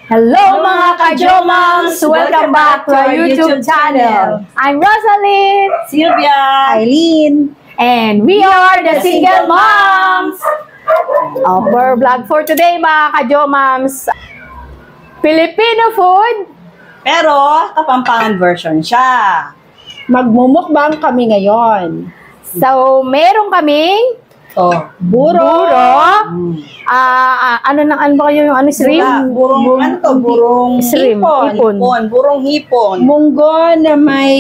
Hello mga ka-Jomams! Welcome back to our YouTube channel. I'm Rosaline, Sylvia, Eileen, and we are the Single Moms! Our vlog for today mga ka-Jomams. Filipino food. pero Kapampangan version siya. magmumukbang kami ngayon. So, meron kaming Buro, ano ba kayo yung shrimp? Burong Shrimp, hipon. burong hipon. munggo na may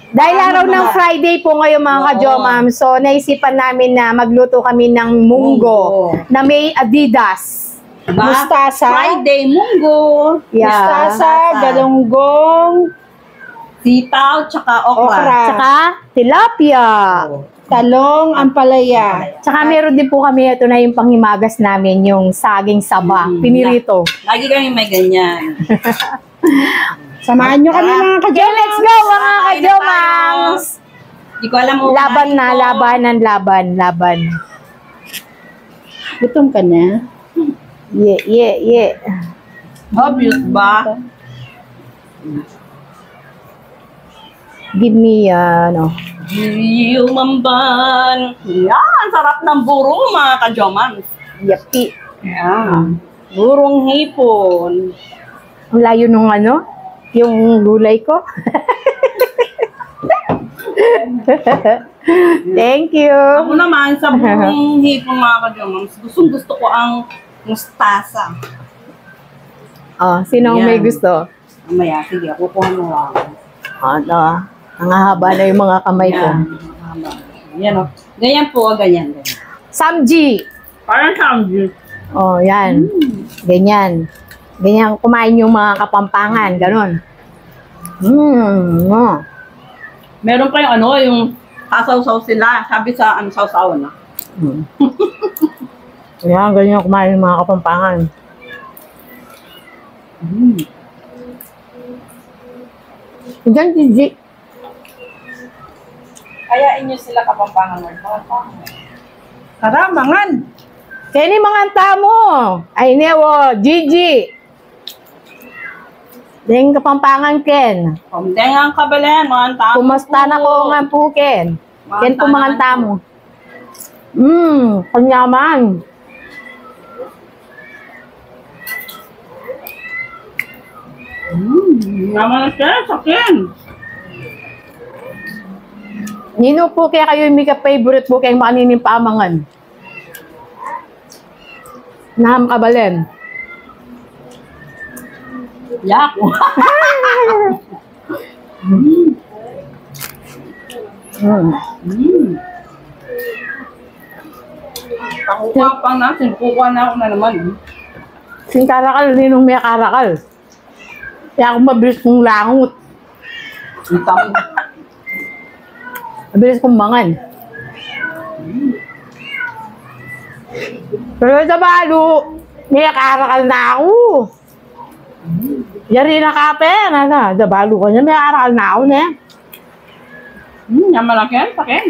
Dahil araw ng Friday po ngayon mga Oo. ka-Jomam, so naisipan namin na magluto kami ng munggo na may Adidas. Diba? mustasa, Friday, munggo. Yeah. mustasa, galunggong, Sitaw, tsaka okra. okra, Tsaka tilapia. talong, ampalaya. Tsaka meron din po kami, ito na yung panghimagas namin, yung saging saba, pinirito. Lagi kami may ganyan. Samahan nyo kami mga Okay, ka-Jomams. let's go mga ka-Jomams! Di ko alam mo. Laban na, laban. Gutom ka na? Yeah. Obvious ba? Give me, Yumamban. Yan, sarap ng burong mga ka-Jomams. yapi. Yan. Burong hipon. Ang layo nung yung gulay ko. Thank you. Ako naman, sa burong hipon mga ka-Jomams, gusto ko ang mustasa. Oh, sino ang may Yan. gusto? Mamaya, sige, kukuha mo lang. Ang haba na yung mga kamay ko. Yan o. Ganyan po, ganyan. Samji. Parang samgyup. Oh, yan. Ganyan. Ganyan kumain yung mga Kapampangan. Ganon. Meron pa yung yung sasaw-saw sila. Sabi sa saw-saw na. Yan, ganyan kumain yung mga Kapampangan. Diyan, Gigi. Kaya inyo sila Kapampangan. Karamangan. Kaya ni mga tamo. Ay, newo, Gigi. Dahil Kapampangan, Ken. Kumdengang kabalen, mga tao. Kumusta na ko nga po, Ken? Ken po mga tamo. Kanyaman. Naman na siya, sakin. Nino po kaya kayo yung favorite po kayong makanining pamangan? Naham kabalen. Yak. Pakuha pa natin. Kukuha na ako na naman. Sing karakal, ninong may karakal. Kaya ako mabilis kong langot. Ang tawag. Mabilis kong mangan. Pero sa balo, may karakal na ako. Yari na kape, sa balo ko niya, may karakal na ako na. Yan malaki yan, sakin.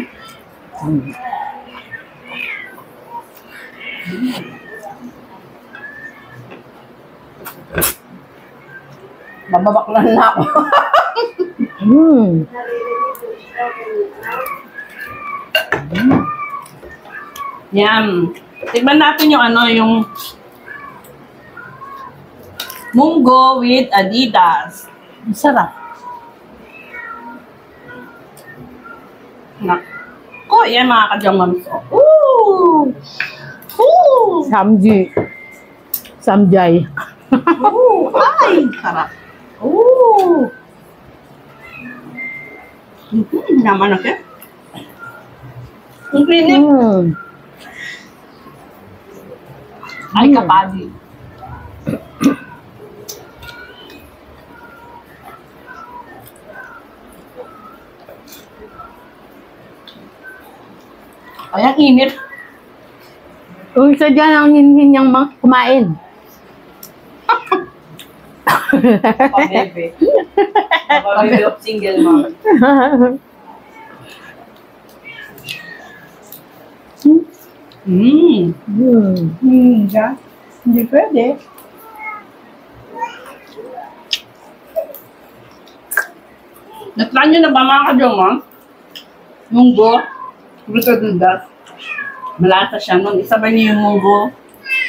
Bababaklan na ako. Yan. Tignan natin yung yung munggo with Adidas. Ang sarap. Nako, yan mga ka-Jomams. Ooh! Ooh! Samjay. Ooh! Ay! Sarap. Ooh! Naman ako. Ang pinip. Ay, kapadi. Ay, ang init. Yung isa dyan ang hinhin niyang kumain. Pabebe. Pabebe of single mom. Hindi pwede. Natry nyo na ba mga kajoma? Munggo. Gusto din das. Malasa siya nun. Isabay niyo yung munggo.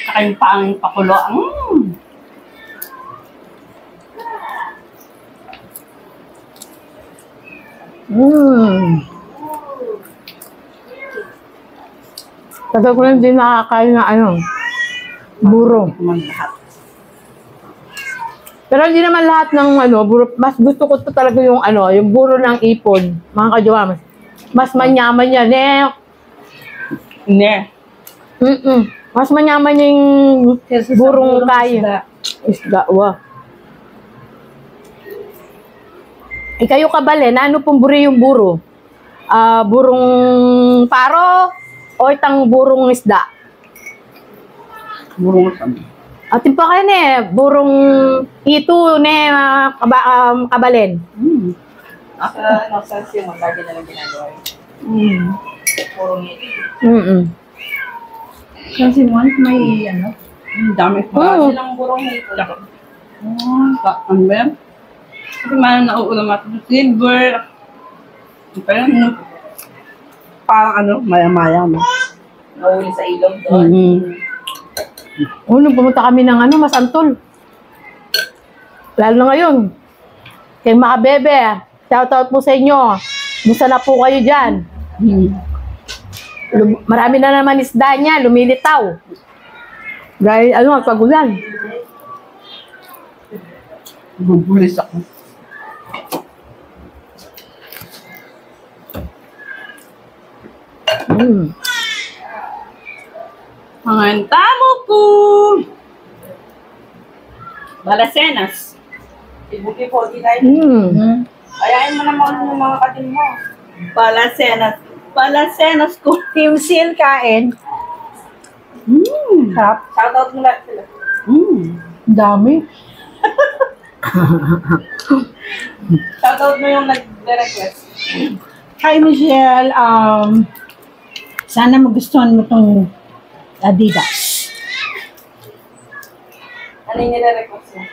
Saka yung panging pakulo. Tagal ko lang din nakakain na ano, buro. Kuman lahat. Pero hindi naman lahat ng ano, buro. Mas gusto ko to talaga yung ano, yung buro ng ipon. Mga kajowa, mas manyaman yan eh. Ne. Mas manyaman yung Kesa sa burong burong kayo. isda. Isda, wah. Kayo kabalen, ano pong buri yung buro? Burong paro o itang burong isda? Burong sabi. Atin pa kayo burong ito kabalen. Nasa siya, lagi na lang ginagawa. Puro ngiti. Kasi once may ano, Ang dami pa. Silang burong ngiti. Ano ba yan? Kasi man nauulam natin sa silver. Pero parang ano, maya-maya mo. Nauuli sa ilog doon. Nung pumunta kami ng ano, Masantol. Lalo na ngayon. Kay Makabebe, shoutout po sa inyo. Musta na po kayo dyan? Marami na naman isda niya, lumilitaw. Dahil ano, pag-ulan. Bubulis ako. Mga tamo po! Balasenas. Ibuki 49. Ayain mo naman yung mga katin mo. Balasenas. Balasenas ko. Team Seal kain. Sarap. Shoutout mo lahat sila. Dami. Shoutout mo yung nag-request. Hi Michelle, sana magustuhan mo tong Adidas. Ano yung nire-request mo?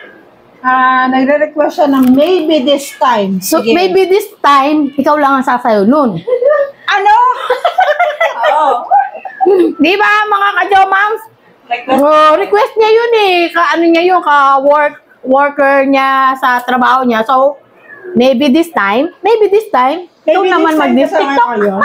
Nagre-request siya ng maybe this time. So, Sige. maybe this time, ikaw lang ang sasayo nun. Ano? Oo. Di ba, mga ka-jomams? Request. Request niya yun eh. Ano niya yun, worker niya sa trabaho niya. So, maybe this time, ikaw Maybe naman this time mag-TikTok. kasama kayo.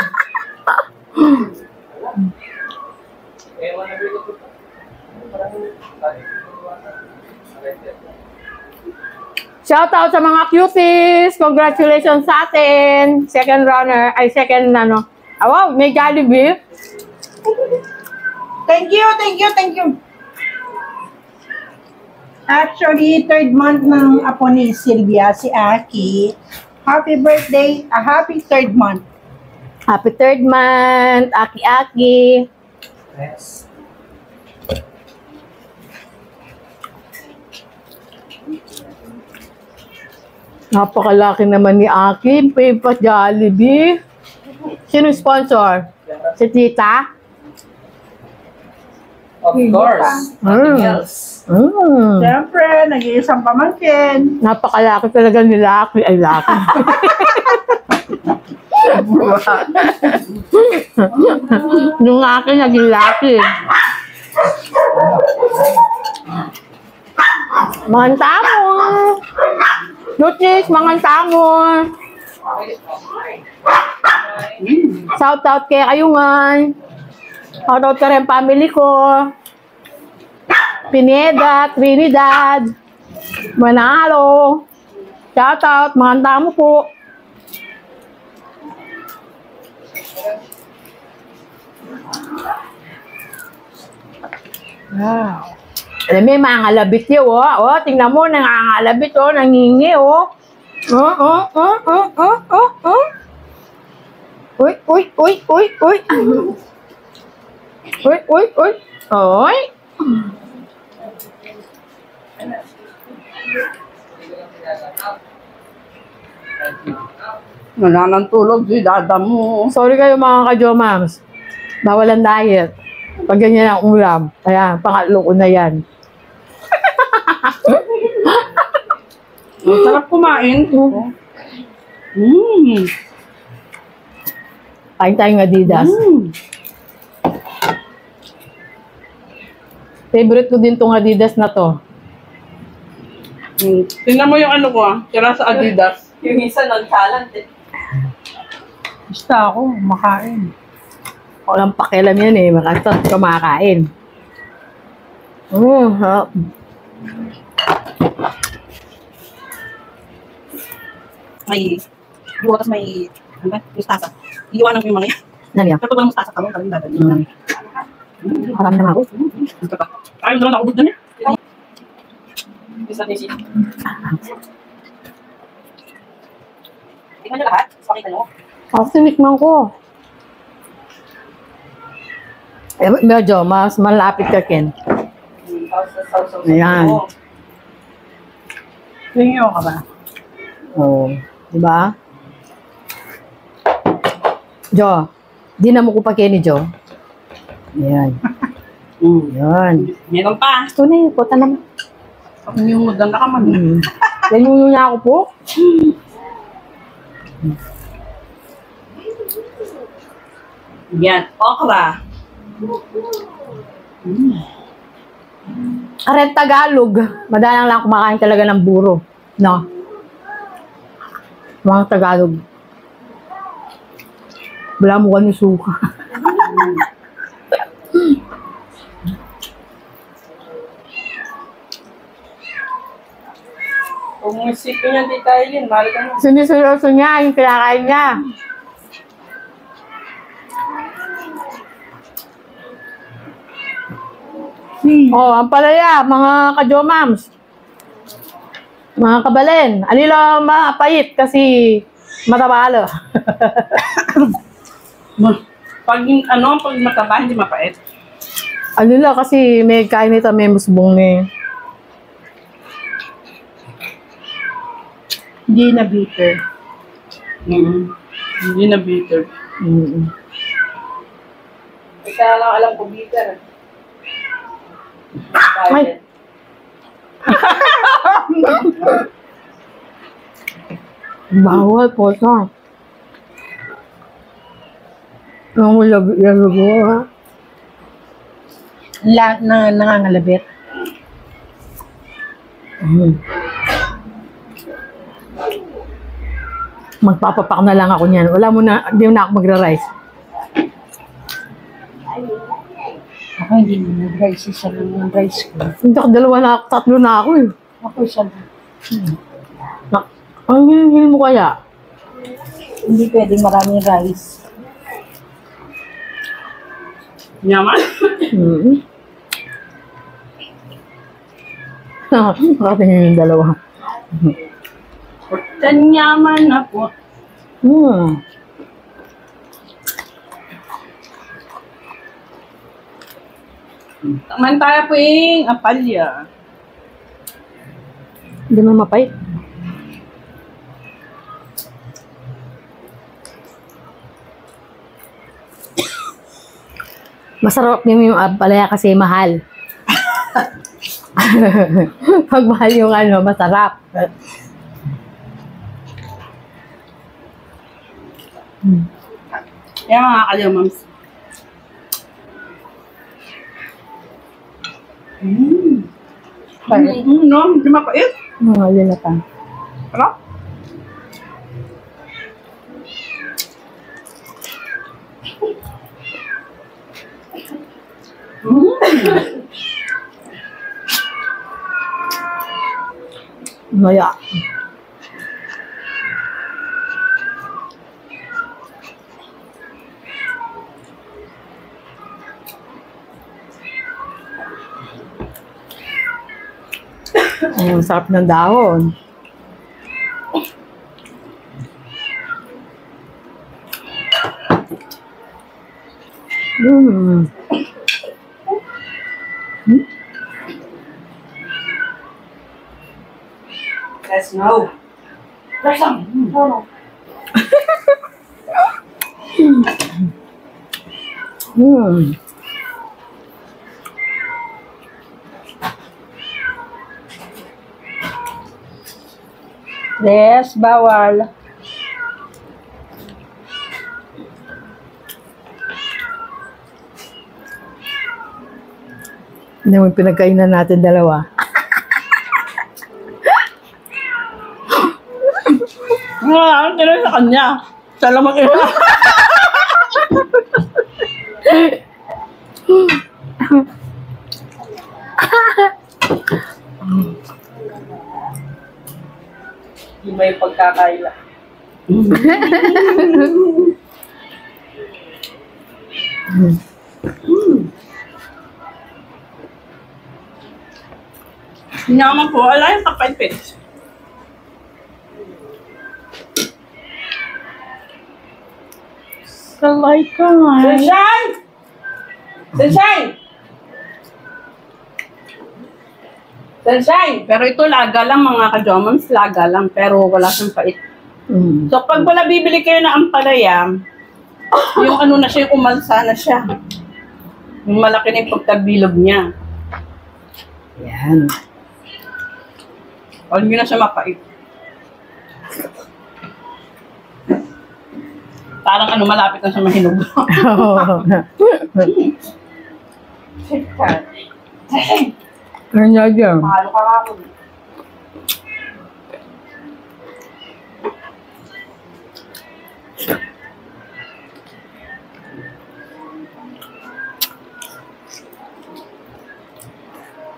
Shout out sa mga cuties. Congratulations sa atin. Second runner, ano. Wow, may Jollibee. Thank you. Actually, third month ng apo ni Sylvia, si Aki. Happy birthday, a happy third month. Happy third month, Aki-Aki. Yes. Napakalaki naman ni Aki. Paper Jollibee. Sino sponsor? Si Tita? Of course. Nothing else. Siyempre, nag-iisang pamangkin. Napakalaki talaga ni Laki. Ay, Laki. Yung akin naging Laki. Mga tamo. Nutis, mga tamo. Shout out kay Ayungan. Shout out ka rin family ko. Pineda, Trinidad, Manalo. Shout out, mga tamo po. Wow. Alam mo, yung mga ngalabit yun, oh. Oh, tingnan mo, nangangalabit, oh. Nangingi, oh. Uy. Uy. Oy. Wala nang tulog, si dada mo. Sorry kayo mga ka-jomams. Bawalan diet. Pag ganyan ang ulam. Ayan, pangatlo ko na yan. Ang sarap kumain. Mm. Kain tayong Adidas. Favorite ko din tong Adidas na to. Tingnan mo yung ano ko tira sa Adidas. Yung isa nonchalant eh. Basta ako, makain. Walang pakialam yan eh. Makasap kumakain. Harap. May bukas may ano ba? Mustasa. Iiwanan ko yung mga yan. Ano yan? Pero pag mustasa ka mo, kami dadalhin. Marami na ako. Ayaw na lang nakabog dyan eh. Isa din Tingnan nyo lahat. Pakita nyo. Ako sinikman ko. Eh, medyo, mas malapit ka, Ken. Sausaw. Ayan. Tingin ka ba? Oo. Diba? Jo, di na mo ko pa Kenny, Jo. Ayan. Ayan. Meron pa. Ito na yun, puta naman. Pag niyumudan na ka man. Yan yung niya ako po. Yan. Okra. Karen Tagalog. Madalang lang kumakain talaga ng buro. No? Mga Tagalog. Wala mo kami suka. Kung musiko niyan, Tita Eileen, mahal ka na. Siniseryoso niya, yung kinakain niya. Oh, ang palaya, mga kajomams. Mga kabalen. Alila mapait kasi matabalo. Pag mataba, hindi mapait. Alila kasi may kain nito, may musbong ni. Hindi na bitter. Hindi na bitter. Kaya lang alam ko bitter. Ay. Bawal po siya. Ang labi-labi ha. Lahat na nangangalabit. Magpapapak na lang ako niyan. Wala mo na, hindi na ako magra-rice. Ako hindi na nag-rice. Isa lang yung rice ko. Hindi ako dalawa na, tatlo na ako eh. Ako isa lang. Ang hinihil mo kaya? Hindi pwedeng maraming rice. Yaman. Nakatingin yung dalawa. Tanyaman na po. Mantaya po yung apalya. Hindi mo mapait. Masarap din yung palaya kasi mahal. Pag mahal yung masarap. Kaya mga kalyamams. No, hindi mapait. Mga linatan. Sarap. Maya. Ang sarap ng dahon. Let's go. There's some. No. Yes, bawal. Hindi mo pinagkainan natin dalawa. Ano tinay sa kanya? Salamat ina. Yung may pagkakaila. Hindi naman po, wala yung kapalpit. Kalay ka nga. Sunshine! Sunshine! Sunshine! Pero ito laga lang mga kajomams, laga lang. Pero wala siyang pait. Mm. So pag wala bibili kayo ng ampalaya, yung ano na siya, yung umalsa na siya. Yung malaki na yung pagkabilog niya. Yan. O hindi na siya mapait. Parang ano, malapit na siya mahinog. Ano nga dyan? Mahalo ka nga ako.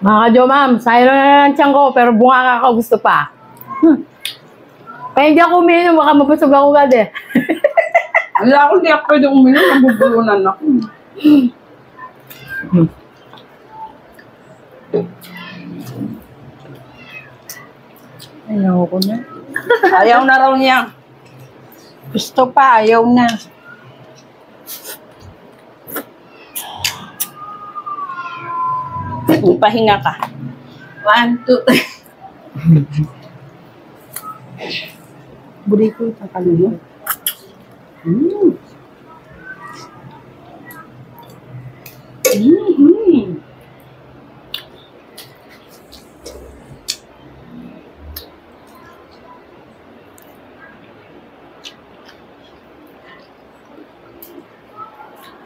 Mga ka-jomam, sayang na lang tiyan ko, pero bunga ka gusto pa. Kaya hindi ako uminom, baka mapusog ako agad eh. Wala ako, hindi ako pwede uminom, nabubulunan ako. Ayaw ko na. Ayaw na raw niya. Gusto pa, ayaw na. Pahinga ka. 1, 2, 3. Buri ko ito kalulu.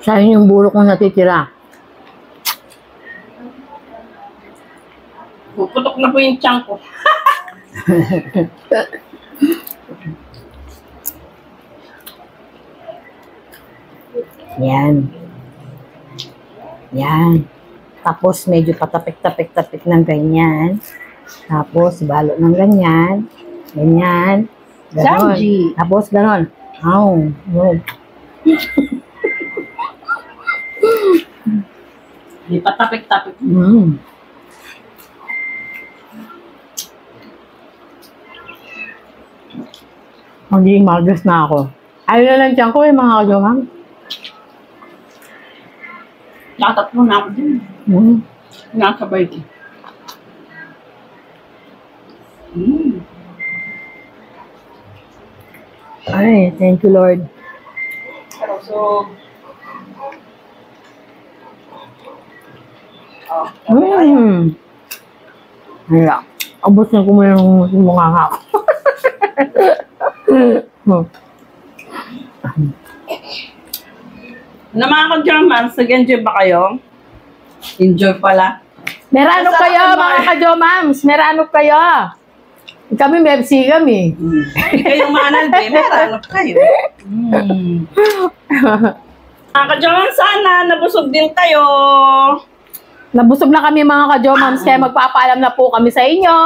Sayang yung bulok kong natitira. Puputok na po yung tiyan ko. Yan. Yan. Tapos medyo patapik-tapik-tapik ng ganyan. Tapos balot ng ganyan. Ganyan. Ganon. Sanji. Tapos ganon. Aw. Oh. Di pa tapik-tapik. Mm. Hindi magas na ako. Ayaw na lang tiyan ko eh, mga kajomam. Nakatatlo na ako din. Mm. Nakasabay din. Ay, thank you Lord. Pero so... Mm. Hala. Abot na ko mo yung mukha nga ako. Na mga ka-Germans, nag-enjoy ba kayo? Enjoy pala. Merano Masarap kayo, naman. mga ka-jomams? Merano kayo? Kami Pepsi kami. Kayong manalbe, meron kayo. Mga ka-Germans, sana nabusog din kayo. Nabusog na kami mga ka-jomams, kaya magpapaalam na po kami sa inyo.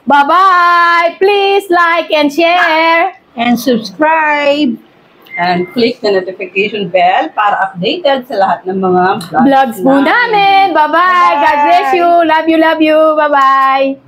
Bye-bye! Please like and share! And subscribe. And click the notification bell para updated sa lahat ng mga Vlogs po namin! Bye-bye! God bless you! Love you, love you! Bye-bye!